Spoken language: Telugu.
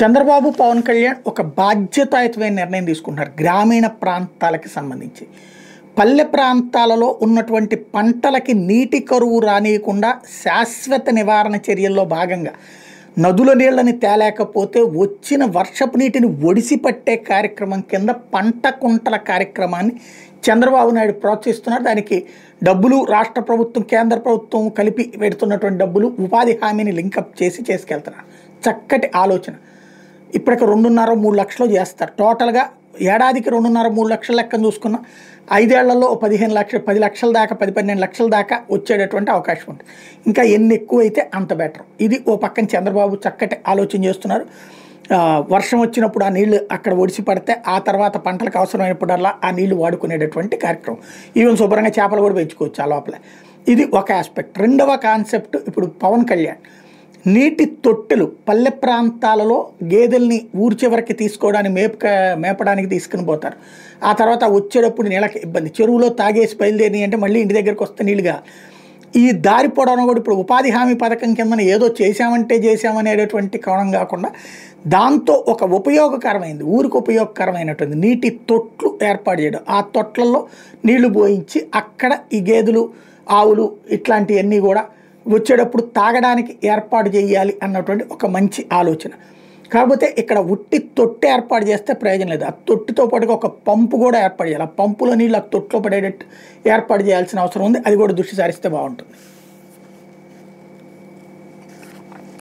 చంద్రబాబు, పవన్ కళ్యాణ్ ఒక బాధ్యతాయుతమైన నిర్ణయం తీసుకుంటున్నారు. గ్రామీణ ప్రాంతాలకి సంబంధించి పల్లె ప్రాంతాలలో ఉన్నటువంటి పంటలకి నీటి కరువు రానియకుండా శాశ్వత నివారణ చర్యల్లో భాగంగా నదుల నీళ్ళని తేలేకపోతే వచ్చిన వర్షపు నీటిని ఒడిసి పట్టే కార్యక్రమం కింద పంట కుంటల కార్యక్రమాన్ని చంద్రబాబు నాయుడు ప్రోత్సహిస్తున్నారు. దానికి డబ్బులు రాష్ట్ర ప్రభుత్వం, కేంద్ర ప్రభుత్వం కలిపి పెడుతున్నటువంటి డబ్బులు ఉపాధి హామీని లింకప్ చేసి చేసుకెళ్తున్నారు. చక్కటి ఆలోచన. ఇప్పటికి 2.5-3 లక్షలు చేస్తారు. టోటల్గా ఏడాదికి 2.5-3 లక్షల లెక్కను చూసుకున్న 5 ఏళ్లలో 15 లక్షలు, 10 లక్షల దాకా, 10-12 లక్షల దాకా వచ్చేటటువంటి అవకాశం ఉంటుంది. ఇంకా ఎన్ని ఎక్కువైతే అంత బెటర్. ఇది ఓ పక్కన చంద్రబాబు చక్కటి ఆలోచన చేస్తున్నారు. వర్షం వచ్చినప్పుడు ఆ నీళ్లు అక్కడ ఒడిసి పడితే ఆ తర్వాత పంటలకు అవసరమైనప్పుడల్లా ఆ నీళ్లు వాడుకునేటటువంటి కార్యక్రమం. ఈవెన్ శుభ్రంగా చేపలు కూడా పెంచుకోవచ్చు ఆ లోపల. ఇది ఒక ఆస్పెక్ట్. రెండవ కాన్సెప్ట్, ఇప్పుడు పవన్ కళ్యాణ్ నీటి తొట్టెలు పల్లె ప్రాంతాలలో గేదెల్ని ఊరి చివరికి తీసుకోవడానికి మేపడానికి తీసుకుని పోతారు. ఆ తర్వాత వచ్చేటప్పుడు నీళ్ళకి ఇబ్బంది. చెరువులో తాగేసి బయలుదేరి అంటే మళ్ళీ ఇంటి దగ్గరికి వస్తే నీళ్ళుగా ఈ దారి పొడవడం కూడా ఇప్పుడు ఉపాధి హామీ పథకం కింద ఏదో చేశామంటే చేశామనేటటువంటి కోణం కాకుండా దాంతో ఒక ఉపయోగకరమైంది, ఊరికి ఉపయోగకరమైనటువంటి నీటి తొట్లు ఏర్పాటు చేయడం. ఆ తొట్లలో నీళ్లు పోయించి అక్కడ ఈ గేదెలు, ఆవులు ఇట్లాంటివన్నీ కూడా వచ్చేటప్పుడు తాగడానికి ఏర్పాటు చేయాలి అన్నటువంటి ఒక మంచి ఆలోచన. కాకపోతే ఇక్కడ ఉట్టి తొట్టి ఏర్పాటు చేస్తే ప్రయోజనం లేదు. ఆ తొట్టితో పాటుగా ఒక పంపు కూడా ఏర్పాటు చేయాలి. ఆ పంపులో నీళ్ళు ఆ తొట్టులో పడేటట్టు ఏర్పాటు చేయాల్సిన అవసరం ఉంది. అది కూడా దృష్టి సారిస్తే బాగుంటుంది.